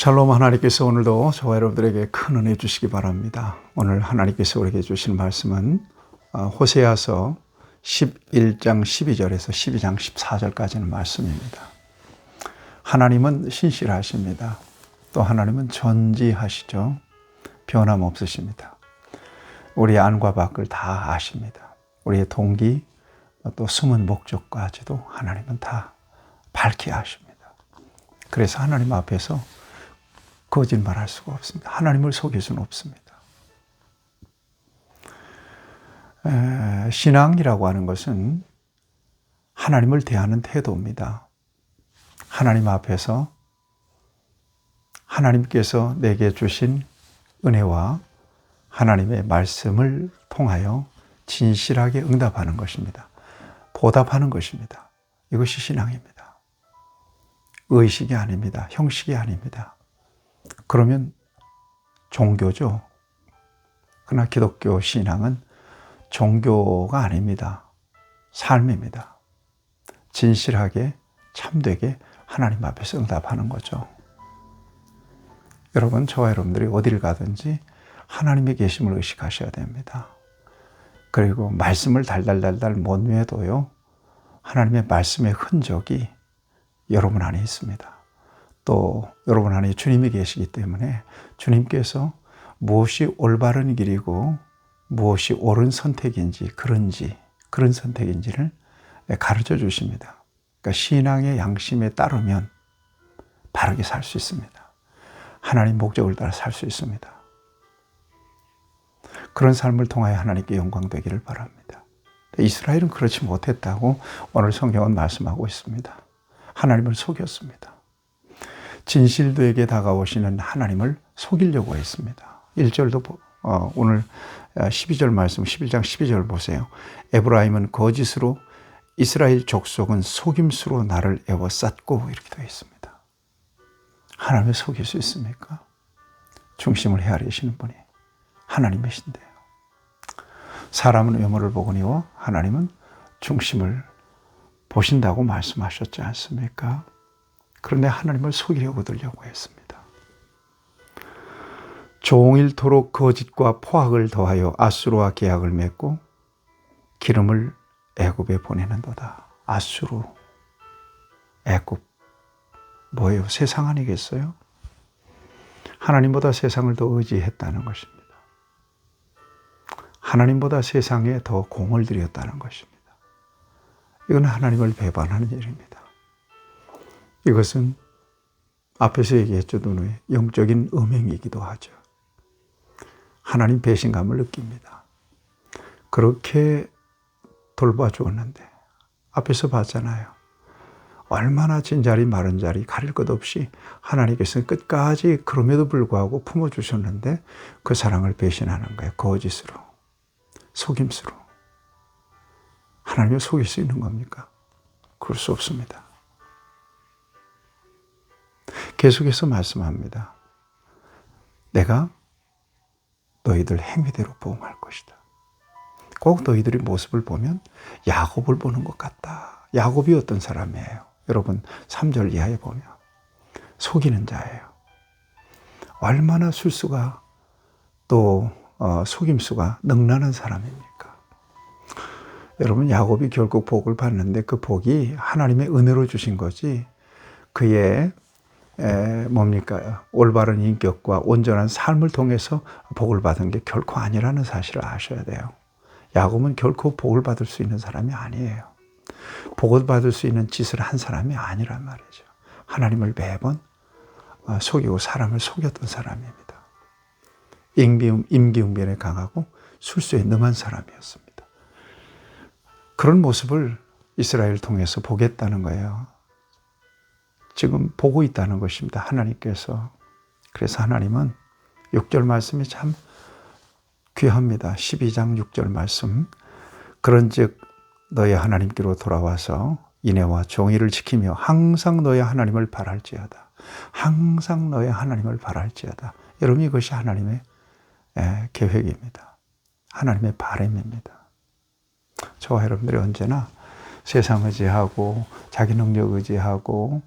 샬롬. 하나님께서 오늘도 저와 여러분들에게 큰 은혜 주시기 바랍니다. 오늘 하나님께서 우리에게 주신 말씀은 호세아서 11장 12절에서 12장 14절까지는 말씀입니다. 하나님은 신실하십니다. 또 하나님은 전지하시죠. 변함없으십니다. 우리의 안과 밖을 다 아십니다. 우리의 동기 또 숨은 목적까지도 하나님은 다 밝히 아십니다. 그래서 하나님 앞에서 거짓말할 수가 없습니다. 하나님을 속일 수는 없습니다. 신앙이라고 하는 것은 하나님을 대하는 태도입니다. 하나님 앞에서 하나님께서 내게 주신 은혜와 하나님의 말씀을 통하여 진실하게 응답하는 것입니다. 보답하는 것입니다. 이것이 신앙입니다. 의식이 아닙니다. 형식이 아닙니다. 그러면 종교죠. 그러나 기독교 신앙은 종교가 아닙니다. 삶입니다. 진실하게 참되게 하나님 앞에서 응답하는 거죠. 여러분, 저와 여러분들이 어디를 가든지 하나님의 계심을 의식하셔야 됩니다. 그리고 말씀을 달달달달 못 외워도요, 하나님의 말씀의 흔적이 여러분 안에 있습니다. 또 여러분 안에 주님이 계시기 때문에 주님께서 무엇이 올바른 길이고 무엇이 옳은 선택인지 그런 선택인지를 가르쳐 주십니다. 그러니까 신앙의 양심에 따르면 바르게 살 수 있습니다. 하나님 목적을 따라 살 수 있습니다. 그런 삶을 통하여 하나님께 영광 되기를 바랍니다. 이스라엘은 그렇지 못했다고 오늘 성경은 말씀하고 있습니다. 하나님을 속였습니다. 진실되게 다가오시는 하나님을 속이려고 했습니다. 1절도 오늘 12절 말씀 11장 12절 보세요. 에브라임은 거짓으로 이스라엘 족속은 속임수로 나를 애워쌌고 이렇게 되어 있습니다. 하나님을 속일 수 있습니까? 중심을 헤아리시는 분이 하나님이신데요. 사람은 외모를 보거니와 하나님은 중심을 보신다고 말씀하셨지 않습니까? 그런데 하나님을 속이려고 들려고 했습니다. 종일토록 거짓과 포악을 더하여 아수르와 계약을 맺고 기름을 애굽에 보내는도다. 아수르, 애굽, 뭐예요? 세상 아니겠어요? 하나님보다 세상을 더 의지했다는 것입니다. 하나님보다 세상에 더 공을 들였다는 것입니다. 이건 하나님을 배반하는 일입니다. 이것은 앞에서 얘기했죠. 눈에 영적인 음행이기도 하죠. 하나님 배신감을 느낍니다. 그렇게 돌봐주었는데 앞에서 봤잖아요. 얼마나 진자리 마른 자리 가릴 것 없이 하나님께서는 끝까지 그럼에도 불구하고 품어주셨는데 그 사랑을 배신하는 거예요. 거짓으로, 속임수로. 하나님을 속일 수 있는 겁니까? 그럴 수 없습니다. 계속해서 말씀합니다. 내가 너희들 행위대로 보응할 것이다. 꼭 너희들의 모습을 보면 야곱을 보는 것 같다. 야곱이 어떤 사람이에요? 여러분 3절 이하에 보면 속이는 자예요. 얼마나 술수가 또 속임수가 능란한 사람입니까? 여러분, 야곱이 결국 복을 받는데 그 복이 하나님의 은혜로 주신 거지 그의 올바른 인격과 온전한 삶을 통해서 복을 받은 게 결코 아니라는 사실을 아셔야 돼요. 야곱은 결코 복을 받을 수 있는 사람이 아니에요. 복을 받을 수 있는 짓을 한 사람이 아니란 말이죠. 하나님을 매번 속이고 사람을 속였던 사람입니다. 임기응변에 강하고 술수에 능한 사람이었습니다. 그런 모습을 이스라엘을 통해서 보겠다는 거예요. 지금 보고 있다는 것입니다. 하나님께서. 그래서 하나님은 6절 말씀이 참 귀합니다. 12장 6절 말씀. 그런즉 너의 하나님께로 돌아와서 인애와 정의를 지키며 항상 너의 하나님을 바랄지어다. 항상 너의 하나님을 바랄지어다. 여러분, 이것이 하나님의 계획입니다. 하나님의 바람입니다. 저와 여러분들이 언제나 세상 의지하고 자기 능력 의지하고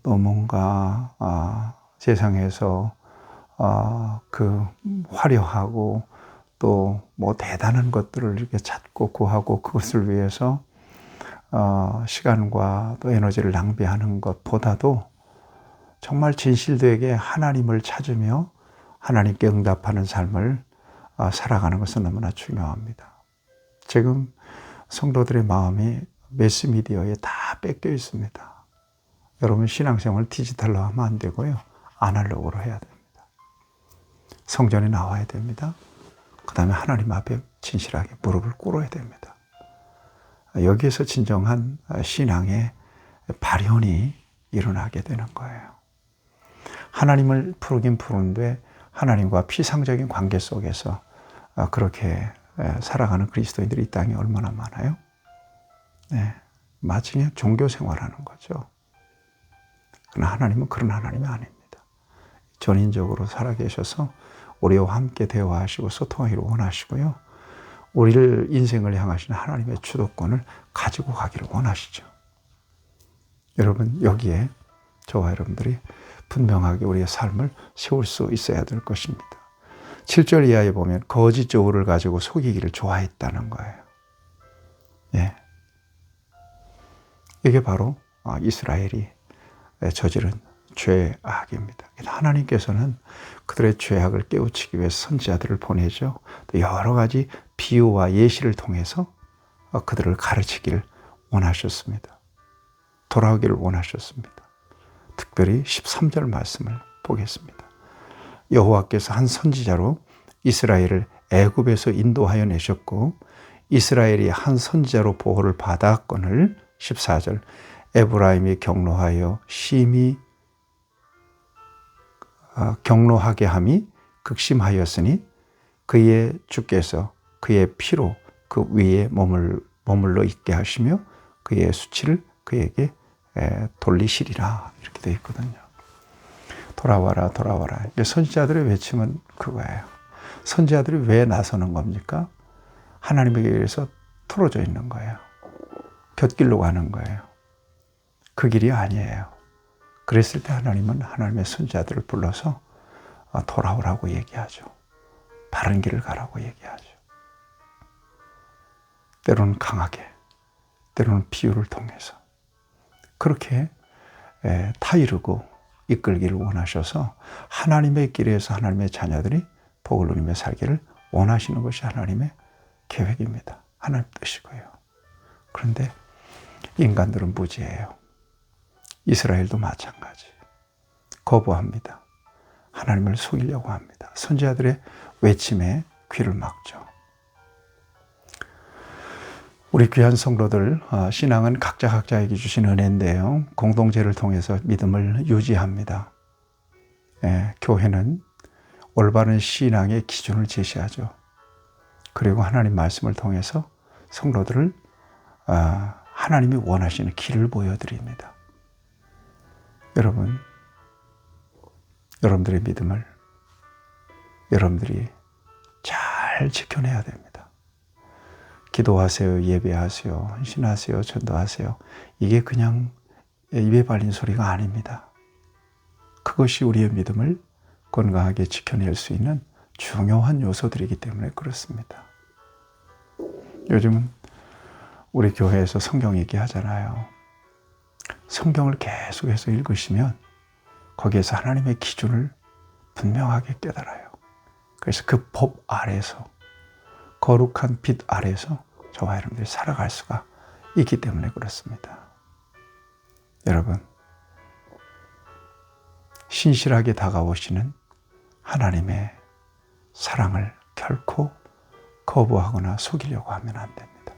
또 뭔가 세상에서 그 화려하고 또 뭐 대단한 것들을 이렇게 찾고 구하고 그것을 위해서 시간과 또 에너지를 낭비하는 것보다도 정말 진실되게 하나님을 찾으며 하나님께 응답하는 삶을 살아가는 것은 너무나 중요합니다. 지금 성도들의 마음이 매스미디어에 다 뺏겨 있습니다. 여러분 신앙생활 디지털로 하면 안 되고요. 아날로그로 해야 됩니다. 성전에 나와야 됩니다. 그 다음에 하나님 앞에 진실하게 무릎을 꿇어야 됩니다. 여기에서 진정한 신앙의 발현이 일어나게 되는 거예요. 하나님을 부르긴 부르는데 하나님과 피상적인 관계 속에서 그렇게 살아가는 그리스도인들이 이 땅에 얼마나 많아요? 네, 마치 그냥 종교 생활하는 거죠. 그러나 하나님은 그런 하나님이 아닙니다. 전인적으로 살아계셔서 우리와 함께 대화하시고 소통하기를 원하시고요. 우리를 인생을 향하시는 하나님의 주도권을 가지고 가기를 원하시죠. 여러분 여기에 저와 여러분들이 분명하게 우리의 삶을 세울 수 있어야 될 것입니다. 7절 이하에 보면 거짓 조우를 가지고 속이기를 좋아했다는 거예요. 예. 이게 바로 이스라엘이 저지른 죄악입니다. 하나님께서는 그들의 죄악을 깨우치기 위해서 선지자들을 보내죠. 또 여러 가지 비유와 예시를 통해서 그들을 가르치기를 원하셨습니다. 돌아오기를 원하셨습니다. 특별히 13절 말씀을 보겠습니다. 여호와께서 한 선지자로 이스라엘을 애굽에서 인도하여 내셨고 이스라엘이 한 선지자로 보호를 받았거늘 14절 에브라임이 경노하여 심히 경노하게 함이 극심하였으니 그의 주께서 그의 피로 그 위에 머물러 있게 하시며 그의 수치를 그에게 돌리시리라 이렇게 되어 있거든요. 돌아와라 돌아와라. 선지자들의 외침은 그거예요. 선지자들이 왜 나서는 겁니까? 하나님에게 의해서 틀어져 있는 거예요. 곁길로 가는 거예요. 그 길이 아니에요. 그랬을 때 하나님은 하나님의 선지자들을 불러서 돌아오라고 얘기하죠. 바른 길을 가라고 얘기하죠. 때로는 강하게, 때로는 비유를 통해서 그렇게 타이르고 이끌기를 원하셔서 하나님의 길에서 하나님의 자녀들이 복을 누리며 살기를 원하시는 것이 하나님의 계획입니다. 하나님 뜻이고요. 그런데 인간들은 무지해요. 이스라엘도 마찬가지. 거부합니다. 하나님을 속이려고 합니다. 선지자들의 외침에 귀를 막죠. 우리 귀한 성도들, 신앙은 각자 각자에게 주신 은혜인데요. 공동체를 통해서 믿음을 유지합니다. 교회는 올바른 신앙의 기준을 제시하죠. 그리고 하나님 말씀을 통해서 성도들을 하나님이 원하시는 길을 보여드립니다. 여러분, 여러분들의 믿음을 여러분들이 잘 지켜내야 됩니다. 기도하세요, 예배하세요, 헌신하세요, 전도하세요. 이게 그냥 입에 발린 소리가 아닙니다. 그것이 우리의 믿음을 건강하게 지켜낼 수 있는 중요한 요소들이기 때문에 그렇습니다. 요즘은 우리 교회에서 성경 얘기하잖아요. 성경을 계속해서 읽으시면 거기에서 하나님의 기준을 분명하게 깨달아요. 그래서 그 법 아래서 거룩한 빛 아래서 저와 여러분들이 살아갈 수가 있기 때문에 그렇습니다. 여러분, 신실하게 다가오시는 하나님의 사랑을 결코 거부하거나 속이려고 하면 안 됩니다.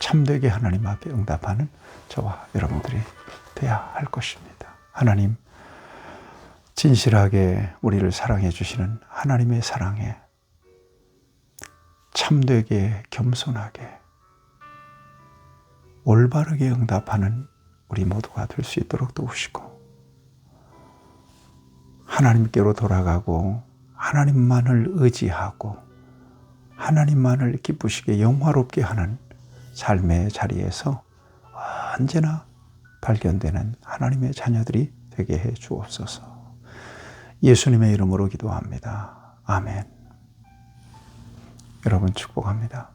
참되게 하나님 앞에 응답하는 저와 여러분들이 되어야 할 것입니다. 하나님, 진실하게 우리를 사랑해 주시는 하나님의 사랑에 참되게 겸손하게 올바르게 응답하는 우리 모두가 될 수 있도록 도우시고 하나님께로 돌아가고 하나님만을 의지하고 하나님만을 기쁘시게 영화롭게 하는 삶의 자리에서 언제나 발견되는 하나님의 자녀들이 해 주옵소서. 예수님의 이름으로 기도합니다. 아멘. 여러분 축복합니다.